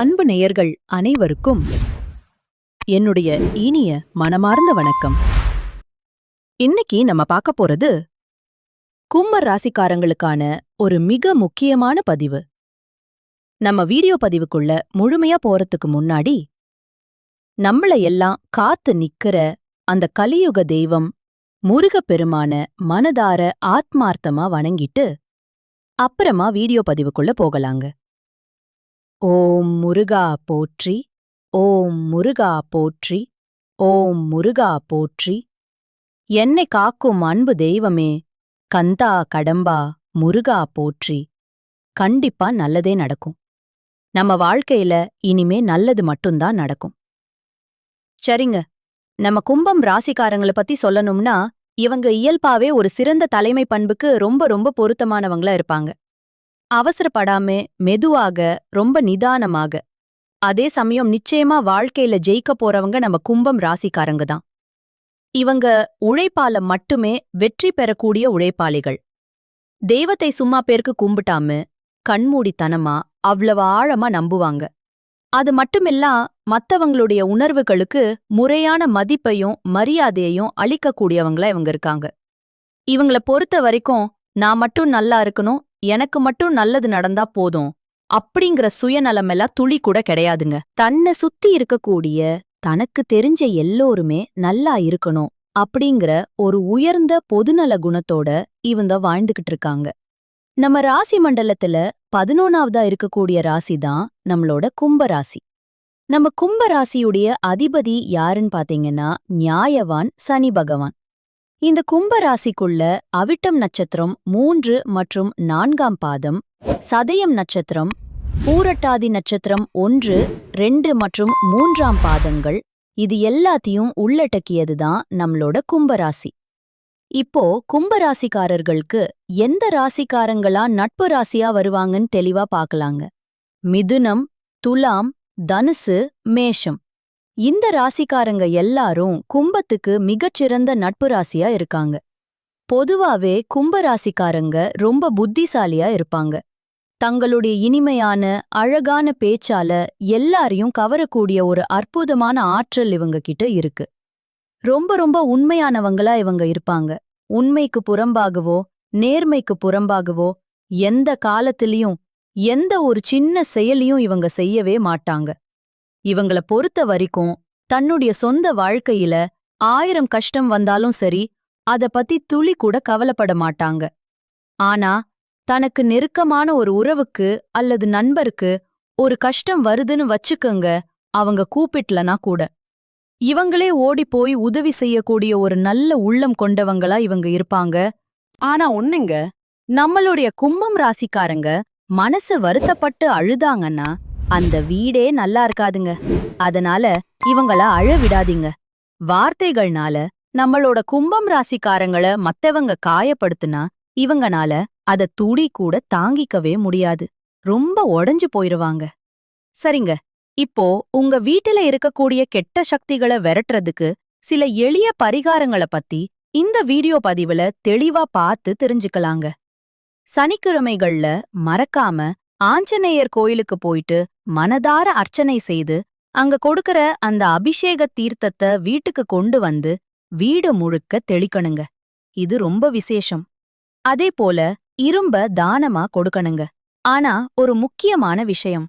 அன்பு நேயர்கள் அனைவருக்கும் என்னுடைய இனிய மனமார்ந்த வணக்கம். இன்னைக்கு நம்ம பார்க்க போறது கும்ப ராசிக்காரங்களுக்கான ஒரு மிக முக்கியமான பதிவு. நம்ம வீடியோ பதிவுக்குள்ள முழுமையா போறதுக்கு முன்னாடி நம்மள எல்லாம் காத்து நிக்கிற அந்த கலியுக தெய்வம் முருகப்பெருமான மனதார ஆத்மார்த்தமா வணங்கிட்டு அப்புறமா வீடியோ பதிவுக்குள்ள போகலாங்க. ஓம் முருகா போற்றி, ஓம் முருகா போற்றி, ஓம் முருகா போற்றி. என்னை காக்கும் அன்பு தெய்வமே, கந்தா கடம்பா முருகா போற்றி. கண்டிப்பா நல்லதே நடக்கும். நம்ம வாழ்க்கையில இனிமே நல்லது மட்டும்தான் நடக்கும். சரிங்க, நம்ம கும்பம் ராசிக்காரங்கள பத்தி சொல்லணும்னா இவங்க இயல்பாவே ஒரு சிறந்த தலைமை பண்புக்கு ரொம்ப ரொம்ப பொருத்தமானவங்களா இருப்பாங்க. அவசரப்படாம மெதுவாக, ரொம்ப நிதானமாக, அதே சமயம் நிச்சயமா வாழ்க்கையில ஜெயிக்க போறவங்க நம்ம கும்பம் ராசிக்காரங்க தான். இவங்க உழைப்பால மட்டுமே வெற்றி பெறக்கூடிய உழைப்பாளிகள். தெய்வத்தை சும்மா பேருக்கு கும்பிட்டாம கண்மூடித்தனமா அவ்வளவு ஆழமா நம்புவாங்க. அது மட்டுமில்லாம் மத்தவங்களுடைய உணர்வுகளுக்கு முறையான மதிப்பையும் மரியாதையையும் அளிக்கக்கூடியவங்களா இவங்க இருக்காங்க. இவங்கள பொறுத்த வரைக்கும் நான் மட்டும் நல்லா இருக்கணும், எனக்கு மட்டும் நல்லது நடந்தா போதும் அப்படிங்கிற சுயநலமெல்லாம் துளி கூட கிடையாதுங்க. தன்னை சுத்தி இருக்கக்கூடிய தனக்கு தெரிஞ்ச எல்லோருமே நல்லா இருக்கணும் அப்படிங்கிற ஒரு உயர்ந்த பொதுநல குணத்தோட இவங்க வாழ்ந்துகிட்டு இருக்காங்க. நம்ம ராசி மண்டலத்துல 11வதா இருக்கக்கூடிய ராசி தான் நம்மளோட கும்பராசி. நம்ம கும்பராசியுடைய அதிபதி யாருன்னு பாத்தீங்கன்னா நியாயவான் சனி பகவான். இந்த கும்பராசிக்குள்ள அவிட்டம் நட்சத்திரம் 3 மற்றும் 4ஆம் பாதம், சதயம் நட்சத்திரம், பூரட்டாதி நட்சத்திரம் 1, 2 மற்றும் 3ஆம் பாதங்கள், இது எல்லாத்தையும் உள்ளடக்கியதுதான் நம்மளோட கும்பராசி. இப்போ கும்பராசிக்காரர்களுக்கு எந்த ராசிக்காரங்களா நட்பு ராசியா வருவாங்கன்னு தெளிவா பார்க்கலாங்க. மிதுனம், துலாம், தனுசு, மேஷம். இந்த ராசிக்காரங்க எல்லாரும் கும்பத்துக்கு மிகச்சிறந்த நட்பு ராசியா இருக்காங்க. பொதுவாவே கும்பராசிக்காரங்க ரொம்ப புத்திசாலியா இருப்பாங்க. தங்களுடைய இனிமையான அழகான பேச்சால எல்லாரையும் கவரக்கூடிய ஒரு அற்புதமான ஆற்றல் இவங்க கிட்ட இருக்கு. ரொம்ப ரொம்ப உண்மையானவங்களா இவங்க இருப்பாங்க. உண்மைக்கு புறம்பாகவோ நேர்மைக்கு புறம்பாகவோ எந்த காலத்திலயும் எந்த ஒரு சின்ன செயலியும் இவங்க செய்யவே மாட்டாங்க. இவங்கள பொறுத்த வரைக்கும் தன்னுடைய சொந்த வாழ்க்கையில 1000 கஷ்டம் வந்தாலும் சரி, அத பத்தி துளி கூட கவலைப்பட மாட்டாங்க. ஆனா தனக்கு நெருக்கமான ஒரு உறவுக்கு அல்லது நண்பருக்கு ஒரு கஷ்டம் வருதுன்னு வச்சுக்கங்க, அவங்க கூப்பிட்டலனா கூட இவங்களே ஓடிப்போய் உதவி செய்யக்கூடிய ஒரு நல்ல உள்ளம் கொண்டவங்களா இவங்க இருப்பாங்க. ஆனா ஒண்ணுங்க, நம்மளுடைய கும்பம் ராசிக்காரங்க மனசு வருத்தப்பட்டு அழுதாங்கன்னா அந்த வீடே நல்லா இருக்காதுங்க. அதனால இவங்கள அழ விடாதீங்க. வார்த்தைகள்னால நம்மளோட கும்பம் ராசிக்காரங்கள மத்தவங்க காயப்படுத்துனா இவங்கனால அத துளி கூட தாங்கிக்கவே முடியாது. ரொம்ப உடைஞ்சு போயிருவாங்க. சரிங்க, இப்போ உங்க வீட்டுல இருக்கக்கூடிய கெட்ட சக்திகளை விரட்டுறதுக்கு சில எளிய பரிகாரங்கள பத்தி இந்த வீடியோ பதிவுல தெளிவா பார்த்து தெரிஞ்சுக்கலாங்க. சனிக்கிழமைகள்ல மறக்காம ஆஞ்சநேயர் கோயிலுக்கு போயிட்டு மனதார அர்ச்சனை செய்து அங்க கொடுக்கற அந்த அபிஷேக தீர்த்தத்தை வீட்டுக்கு கொண்டு வந்து வீடு முழுக்க தெளிக்கணுங்க. இது ரொம்ப விசேஷம். அதே போல இரும்ப தானமா கொடுக்கணுங்க. ஆனா ஒரு முக்கியமான விஷயம்,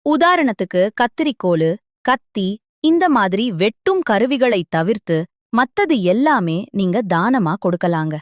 உதாரணத்துக்கு கத்திரிக்கோலு, கத்தி, இந்த மாதிரி வெட்டும் கருவிகளை தவிர்த்து மத்தது எல்லாமே நீங்க தானமா கொடுக்கலாங்க.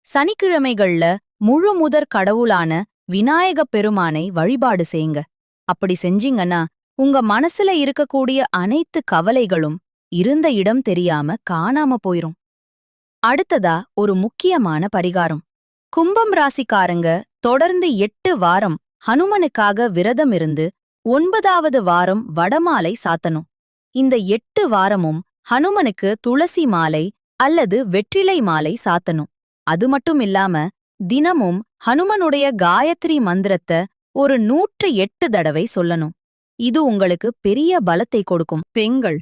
சனிக்கிழமைகள்ல முழு முதற் கடவுளான விநாயகப் பெருமானை வழிபாடு செய்யுங்க. அப்படி செஞ்சீங்கன்னா உங்க மனசுல இருக்கக்கூடிய அனைத்து கவலைகளும் இருந்த இடம் தெரியாம காணாம போயிரும். அடுத்ததா ஒரு முக்கியமான பரிகாரம். கும்பம் ராசிக்காரங்க தொடர்ந்து 8 வாரம் ஹனுமனுக்காக விரதம் இருந்து 9வது வாரம் வடமாலை சாத்தணும். இந்த 8 வாரமும் ஹனுமனுக்கு துளசி மாலை அல்லது வெற்றிலை மாலை சாத்தணும். அது மட்டும் இல்லாம தினமும் ஹனுமனுடைய காயத்ரி மந்திரத்தை ஒரு 108 தடவை சொல்லணும். இது உங்களுக்கு பெரிய பலத்தை கொடுக்கும். பெண்கள்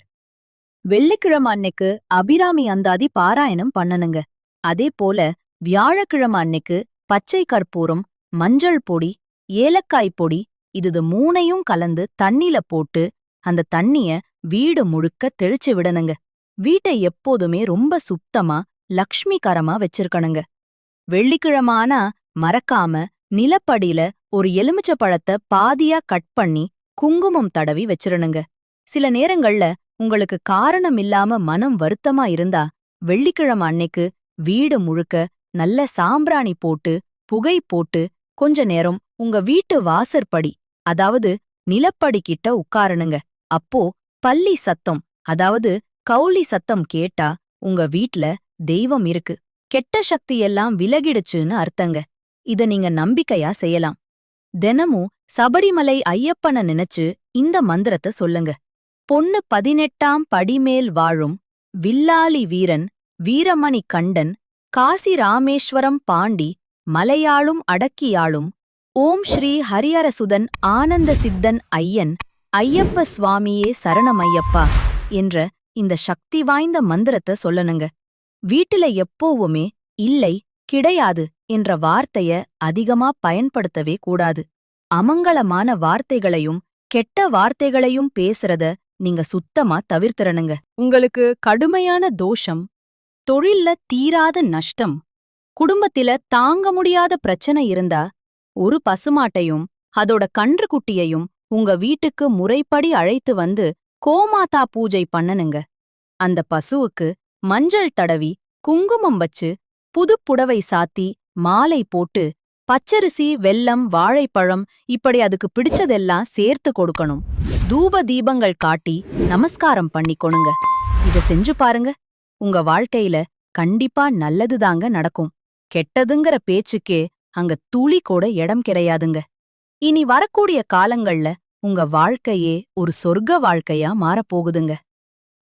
வெள்ளிக்கிழமை அன்னைக்கு அபிராமி அந்தாதி பாராயணம் பண்ணனுங்க. அதே போல வியாழக்கிழமை அன்னைக்கு பச்சை கற்பூரம், மஞ்சள் பொடி, ஏலக்காய் பொடி, இது மூணையும் கலந்து தண்ணில போட்டு அந்த தண்ணிய வீடு முழுக்க தெளிச்சு விடணுங்க. வீட்டை எப்போதுமே ரொம்ப சுத்தமா லக்ஷ்மிகரமா வச்சிருக்கணுங்க. வெள்ளிக்கிழமை ஆனா மறக்காம நிலப்படியில ஒரு எலுமிச்ச பழத்த பாதியா கட் பண்ணி குங்குமம் தடவி வச்சிரணுங்க. சில நேரங்கள்ல உங்களுக்கு காரணம் இல்லாம மனம் வருத்தமா இருந்தா வெள்ளிக்கிழமை அன்னைக்கு வீடு முழுக்க நல்ல சாம்பிராணி போட்டு புகை போட்டு கொஞ்ச நேரம் உங்க வீட்டு வாசற்படி அதாவது நிலப்படி கிட்ட உட்காரணுங்க. அப்போ பல்லி சத்தம் அதாவது கௌளி சத்தம் கேட்டா உங்க வீட்ல தெய்வம் இருக்கு, கெட்ட சக்தியெல்லாம் விலகிடுச்சுன்னு அர்த்தங்க. இத நீங்க நம்பிக்கையா செய்யலாம். தினமும் சபரிமலை ஐயப்பனை நினைச்சு இந்த மந்திரத்தை சொல்லுங்க. பொண்ணு 18ஆம் படிமேல் வாழும் வில்லாளி வீரன் வீரமணி கண்டன் காசி ராமேஸ்வரம் பாண்டி மலையாளும் அடக்கியாளும் ஓம் ஸ்ரீ ஹரிஹரசுதன் ஆனந்த சித்தன் ஐயன் ஐயப்ப சுவாமியே சரணமையப்பா என்ற இந்த சக்தி வாய்ந்த மந்திரத்தை சொல்லணுங்க. வீட்டுல எப்போவுமே இல்லை கிடையாது என்ற வார்த்தைய அதிகமா பயன்படுத்தவே கூடாது. அமங்கலமான வார்த்தைகளையும் கெட்ட வார்த்தைகளையும் பேசுறத நீங்க சுத்தமா தவிர்த்திரணுங்க. உங்களுக்கு கடுமையான தோஷம், தொழில்ல தீராத நஷ்டம், குடும்பத்தில தாங்க முடியாத பிரச்சனை இருந்தா ஒரு பசுமாட்டையும் அதோட கன்றுக்குட்டியையும் உங்க வீட்டுக்கு முறைப்படி அழைத்து வந்து கோமாதா பூஜை பண்ணனுங்க. அந்த பசுவுக்கு மஞ்சள் தடவி குங்குமம் வச்சு புது புடவை சாத்தி மாலை போட்டு பச்சரிசி வெல்லம் வாழைப்பழம் இப்படி அதுக்கு பிடிச்சதெல்லாம் சேர்த்து கொடுக்கணும். தூப தீபங்கள் காட்டி நமஸ்காரம் பண்ணிக்கொணுங்க. இத செஞ்சு பாருங்க, உங்க வாழ்க்கையில கண்டிப்பா நல்லதுதாங்க நடக்கும். கெட்டதுங்கிற பேச்சுக்கே அங்க துளி கூட இடம் கிடையாதுங்க. இனி வரக்கூடிய காலங்கள்ல உங்க வாழ்க்கையே ஒரு சொர்க்க வாழ்க்கையா மாறப்போகுதுங்க.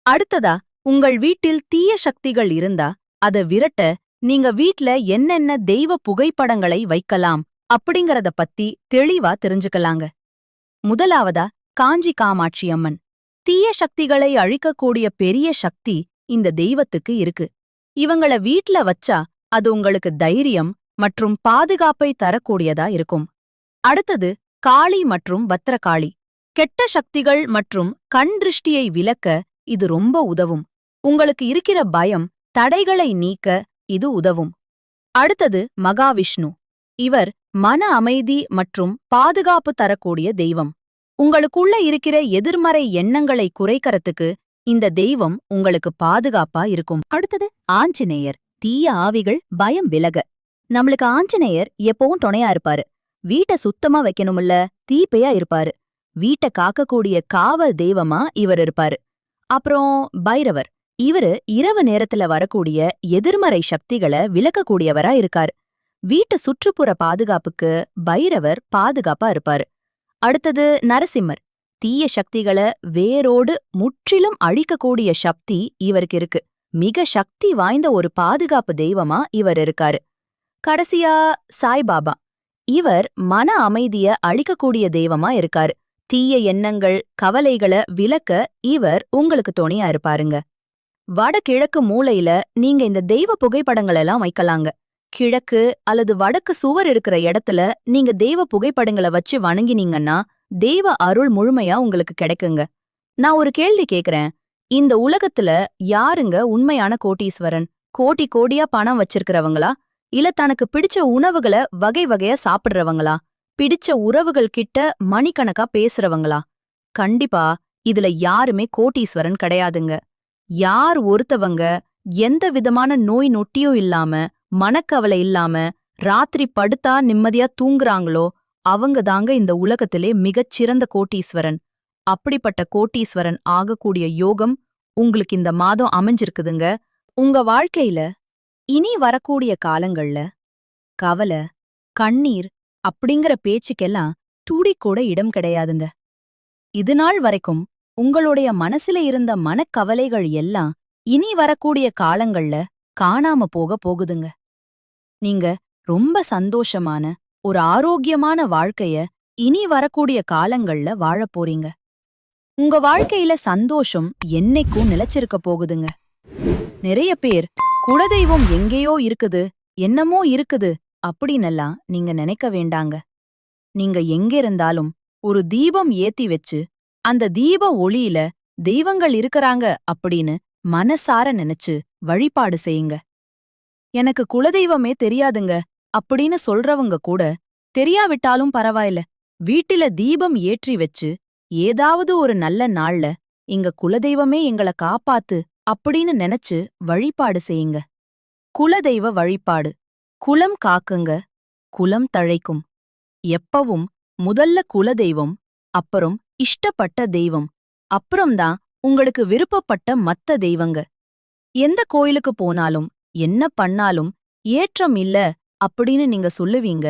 அடுத்ததா உங்கள் வீட்டில் தீய சக்திகள் இருந்தா அத விரட்ட நீங்க வீட்ல என்னென்ன தெய்வ புகைப்படங்களை வைக்கலாம் அப்படிங்கறத பத்தி தெளிவா தெரிஞ்சுக்கலாங்க. முதலாவதா காஞ்சி காமாட்சி அம்மன். தீய சக்திகளை அழிக்கக்கூடிய பெரிய சக்தி இந்த தெய்வத்துக்கு இருக்கு. இவங்கள வீட்ல வச்சா அது உங்களுக்கு தைரியம் மற்றும் பாதுகாப்பை தரக்கூடியதா இருக்கும். அடுத்தது காளி மற்றும் பத்ரகாளி. கெட்ட சக்திகள் மற்றும் கண் திருஷ்டியை விலக்க இது ரொம்ப உதவும். உங்களுக்கு இருக்கிற பயம் தடைகளை நீக்க இது உதவும். அடுத்தது மகாவிஷ்ணு. இவர் மன அமைதி மற்றும் பாதுகாப்பு தரக்கூடிய தெய்வம். உங்களுக்குள்ள இருக்கிற எதிர்மறை எண்ணங்களை குறைக்கறதுக்கு இந்த தெய்வம் உங்களுக்கு பாதுகாப்பா இருக்கும். அடுத்தது ஆஞ்சநேயர். தீய ஆவிகள் பயம் விலக நம்மளுக்கு ஆஞ்சநேயர் எப்பவும் துணையா இருப்பாரு. வீட்டை சுத்தமா வைக்கணும்ல, தீப்பையா இருப்பாரு. வீட்டை காக்கக்கூடிய காவல் தெய்வமா இவர் இருப்பாரு. அப்புறம் பைரவர். இவரு இரவு நேரத்துல வரக்கூடிய எதிர்மறை சக்திகளை விலக்கக்கூடியவரா இருக்காரு. வீட்டு சுற்றுப்புற பாதுகாப்புக்கு பைரவர் பாதுகாப்பா இருப்பாரு. அடுத்தது நரசிம்மர். தீய சக்திகளை வேரோடு முற்றிலும் அழிக்கக்கூடிய சக்தி இவருக்கு இருக்கு. மிக சக்தி வாய்ந்த ஒரு பாதுகாப்பு தெய்வமா இவர் இருக்காரு. கடைசியா சாய்பாபா. இவர் மன அமைதிய அழிக்கக்கூடிய தெய்வமா இருக்காரு. தீய எண்ணங்கள் கவலைகளை விலக்க இவர் உங்களுக்கு துணையா இருப்பாருங்க. வடகிழக்கு மூலையில நீங்க இந்த தெய்வ புகைப்படங்கள் எல்லாம் வைக்கலாங்க. கிழக்கு அல்லது வடக்கு சுவர் இருக்கிற இடத்துல நீங்க தெய்வ புகைப்படங்களை வச்சு வணங்கினீங்கன்னா தெய்வ அருள் முழுமையா உங்களுக்கு கிடைக்குங்க. நான் ஒரு கேள்வி கேக்குறேன், இந்த உலகத்துல யாருங்க உண்மையான கோட்டீஸ்வரன்? கோடி கோடியா பணம் வச்சிருக்கிறவங்களா, இல்ல தனக்கு பிடிச்ச உணவுகளை வகை வகையா சாப்பிடுறவங்களா, பிடிச்ச உறவுகள் கிட்ட மணிக்கணக்கா பேசுறவங்களா? கண்டிப்பா இதுல யாருமே கோட்டீஸ்வரன் கிடையாதுங்க. யார் ஒருத்தவங்க எந்த விதமான நோய் நொட்டியும் இல்லாம மனக்கவலை இல்லாம ராத்திரி படுத்தா நிம்மதியா தூங்குறாங்களோ அவங்க தாங்க இந்த உலகத்திலே மிகச்சிறந்த கோட்டீஸ்வரன். அப்படிப்பட்ட கோட்டீஸ்வரன் ஆகக்கூடிய யோகம் உங்களுக்கு இந்த மாதம் அமைஞ்சிருக்குதுங்க. உங்க வாழ்க்கையில இனி வரக்கூடிய காலங்கள்ல கவலை கண்ணீர் அப்படிங்கிற பேச்சுக்கெல்லாம் துடிக்கூட இடம் கிடையாதுங்க. இதுநாள் வரைக்கும் உங்களுடைய மனசுல இருந்த மனக்கவலைகள் எல்லாம் இனி வரக்கூடிய காலங்கள்ல காணாம போகுதுங்க. நீங்க ரொம்ப சந்தோஷமான ஒரு ஆரோக்கியமான வாழ்க்கைய இனி வரக்கூடிய காலங்கள்ல வாழப் போறீங்க. உங்க வாழ்க்கையில சந்தோஷம் என்னைக்கும் நிலைச்சிருக்க போகுதுங்க. நிறைய பேர் குலதெய்வம் எங்கேயோ இருக்குது, என்னமோ இருக்குது அப்படின்னெல்லாம் நீங்க நினைக்க வேண்டாங்க. நீங்க எங்க இருந்தாலும் ஒரு தீபம் ஏத்தி வச்சு அந்த தீப ஒளியில தெய்வங்கள் இருக்கறாங்க அப்படின்னு மனசார நினைச்சு வழிபாடு செய்யுங்க. எனக்கு குலதெய்வமே தெரியாதுங்க அப்படின்னு சொல்றவங்க கூட தெரியாவிட்டாலும் பரவாயில்ல, வீட்டில தீபம் ஏற்றி வச்சு ஏதாவது ஒரு நல்ல நாள்ல எங்க குலதெய்வமே எங்கள காப்பாத்து அப்படின்னு நினைச்சு வழிபாடு செய்யுங்க. குலதெய்வ வழிபாடு. குலம் காக்குங்க, குலம் தழைக்கும். எப்பவும் முதல்ல குலதெய்வம், அப்புறம் இஷ்டப்பட்ட தெய்வம், அப்புறம்தான் உங்களுக்கு விருப்பப்பட்ட மத்த தெய்வங்க. எந்த கோயிலுக்கு போனாலும் என்ன பண்ணாலும் ஏற்றம் இல்ல அப்படின்னு நீங்க சொல்லுவீங்க.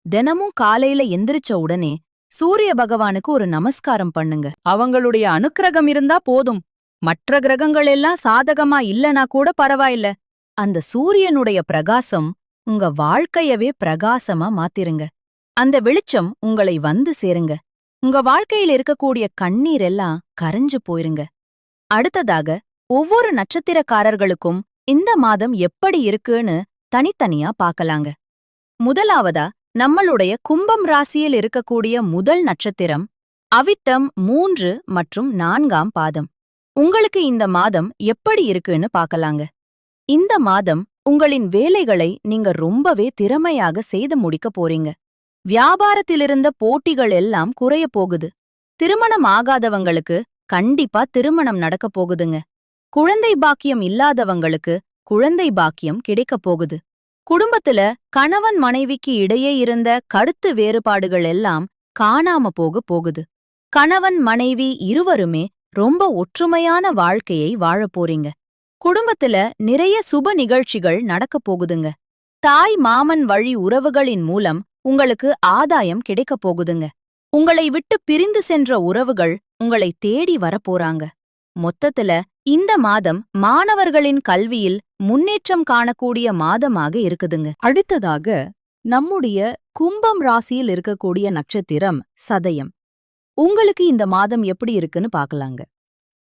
தினமும் காலையில எந்திரிச்ச உடனே சூரிய பகவானுக்கு ஒரு நமஸ்காரம் பண்ணுங்க. அவங்களுடைய அனுக்கிரகம் இருந்தா போதும். மற்ற கிரகங்கள் எல்லாம் சாதகமா இல்லனா கூட பரவாயில்ல. அந்த சூரியனுடைய பிரகாசம் உங்க வாழ்க்கையவே பிரகாசமா மாத்திருங்க. அந்த வெளிச்சம் உங்களை வந்து சேருங்க. உங்க வாழ்க்கையில இருக்கக்கூடிய கண்ணீர் எல்லாம் கரைஞ்சு போயிருங்க. அடுத்ததாக ஒவ்வொரு நட்சத்திரக்காரர்களுக்கும் இந்த மாதம் எப்படி இருக்குன்னு தனித்தனியா பார்க்கலாங்க. முதலாவதா நம்மளுடைய கும்பம் ராசியில் இருக்கக்கூடிய முதல் நட்சத்திரம் அவிட்டம் 3 மற்றும் 4ஆம் பாதம். உங்களுக்கு இந்த மாதம் எப்படி இருக்குன்னு பார்க்கலாங்க. இந்த மாதம் உங்களின் வேலைகளை நீங்க ரொம்பவே திறமையாக செய்து முடிக்க போறீங்க. வியாபாரத்திலிருந்த போட்டிகள் எல்லாம் குறைய போகுது. திருமணம் ஆகாதவங்களுக்கு கண்டிப்பா திருமணம் நடக்க போகுதுங்க. குழந்தை பாக்கியம் இல்லாதவங்களுக்கு குழந்தை பாக்கியம் கிடைக்கப் போகுது. குடும்பத்துல கணவன் மனைவிக்கு இடையே இருந்த கருத்து வேறுபாடுகள் எல்லாம் காணாம போகுது. கணவன் மனைவி இருவருமே ரொம்ப ஒற்றுமையான வாழ்க்கையை வாழப் போறீங்க. குடும்பத்துல நிறைய சுப நிகழ்ச்சிகள் நடக்கப் போகுதுங்க. தாய் மாமன் வழி உறவுகளின் மூலம் உங்களுக்கு ஆதாயம் கிடைக்கப் போகுதுங்க. உங்களை விட்டு பிரிந்து சென்ற உறவுகள் உங்களை தேடி வரப்போறாங்க. மொத்தத்துல இந்த மாதம் மாணவர்களின் கல்வியில் முன்னேற்றம் காணக்கூடிய மாதமாக இருக்குதுங்க. அடுத்ததாக நம்முடைய கும்பம் ராசியில் இருக்கக்கூடிய நட்சத்திரம் சதயம். உங்களுக்கு இந்த மாதம் எப்படி இருக்குன்னு பார்க்கலாங்க.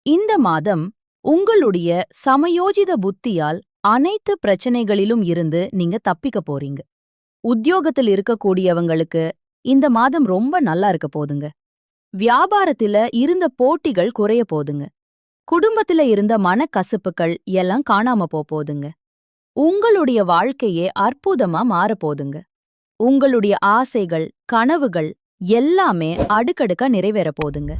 இந்த மாதம் உங்களுடைய சமயோஜித புத்தியால் அனைத்து பிரச்சனைகளிலும் இருந்து நீங்க தப்பிக்க போறீங்க. உத்தியோகத்தில் இருக்கக்கூடியவங்களுக்கு இந்த மாதம் ரொம்ப நல்லா இருக்க போதுங்க. வியாபாரத்தில இருந்த போட்டிகள் குறைய போதுங்க. குடும்பத்தில இருந்த மனக்கசப்புகள் எல்லாம் காணாம போதுங்க. உங்களுடைய வாழ்க்கையே அற்புதமா மாறப்போதுங்க. உங்களுடைய ஆசைகள் கனவுகள் எல்லாமே அடுக்கடுக்கா நிறைவேற போதுங்க.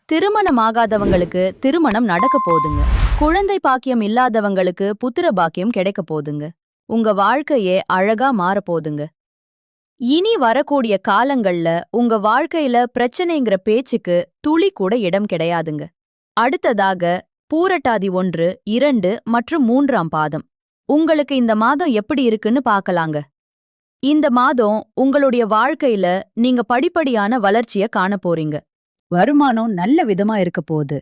திருமணமாகாதவங்களுக்கு திருமணம் நடக்க போதுங்க. குழந்தை பாக்கியம் இல்லாதவங்களுக்கு புத்திர பாக்கியம் கிடைக்க போதுங்க. உங்க வாழ்க்கையே அழகா மாறப்போதுங்க. இனி வரக்கூடிய காலங்கள்ல உங்க வாழ்க்கையில பிரச்சனைங்கிற பேச்சுக்கு துளி கூட இடம் கிடையாதுங்க. அடுத்ததாக பூரட்டாதி 1, 2 மற்றும் 3ஆம் பாதம். உங்களுக்கு இந்த மாதம் எப்படி இருக்குன்னு பார்க்கலாங்க. இந்த மாதம் உங்களுடைய வாழ்க்கையில நீங்க படிப்படியான வளர்ச்சிய காண போறீங்க. வருமானம் நல்ல விதமா இருக்க போகுது.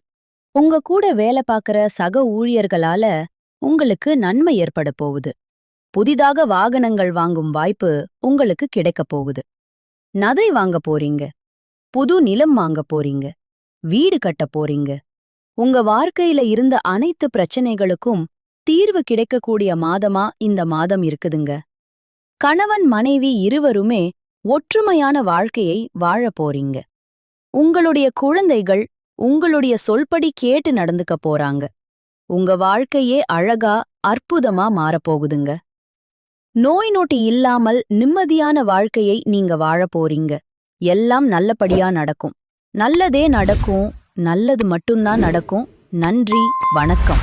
உங்க கூட வேலை பார்க்கற சக ஊழியர்களால உங்களுக்கு நன்மை ஏற்பட போகுது. புதிதாக வாகனங்கள் வாங்கும் வாய்ப்பு உங்களுக்கு கிடைக்கப் போகுது. நகை வாங்க போறீங்க. புது நிலம் வாங்க போறீங்க. வீடு கட்ட போறீங்க. உங்க வாழ்க்கையில இருந்த அனைத்து பிரச்சனைகளுக்கும் தீர்வு கிடைக்கக்கூடிய மாதமா இந்த மாதம் இருக்குதுங்க. கணவன் மனைவி இருவருமே ஒற்றுமையான வாழ்க்கையை வாழ போறீங்க. உங்களுடைய குழந்தைகள் உங்களுடைய சொல்படி கேட்டு நடந்துக்க போறாங்க. உங்க வாழ்க்கையே அழகா அற்புதமா மாறப்போகுதுங்க. நோய் நொடி இல்லாமல் நிம்மதியான வாழ்க்கையை நீங்க வாழ போறீங்க. எல்லாம் நல்லபடியா நடக்கும். நல்லதே நடக்கும். நல்லது மட்டும்தான் நடக்கும். நன்றி, வணக்கம்.